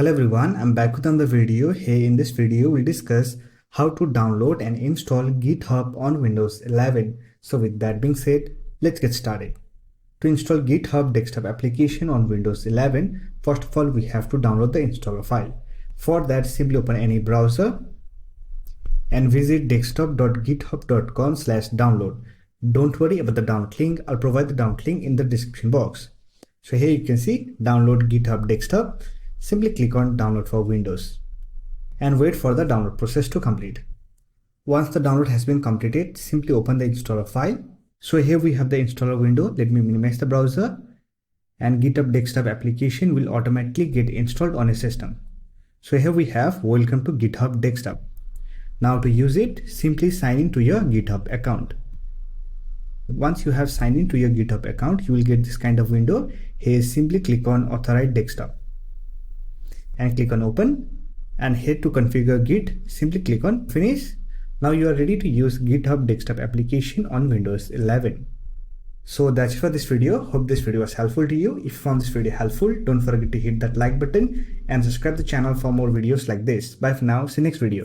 Hello everyone, I'm back with another video. Hey, in this video we'll discuss how to download and install GitHub on Windows 11. So with that being said, let's get started. To install GitHub desktop application on Windows 11, first of all we have to download the installer file. For that, simply open any browser and visit desktop.github.com/download. Don't worry about the download link. I'll provide the download link in the description box. So here you can see download GitHub desktop. Simply click on download for Windows and wait for the download process to complete. Once the download has been completed, simply open the installer file. So here we have the installer window. Let me minimize the browser and GitHub desktop application will automatically get installed on a system. So here we have welcome to GitHub desktop. Now to use it, simply sign in to your GitHub account. Once you have signed in to your GitHub account, you will get this kind of window. Here simply click on authorize desktop and click on open, and here to configure Git, simply click on finish. Now you are ready to use GitHub desktop application on Windows 11. So that's it for this video. Hope this video was helpful to you. If you found this video helpful, don't forget to hit that like button and subscribe to the channel for more videos like this. Bye for now. See you next video.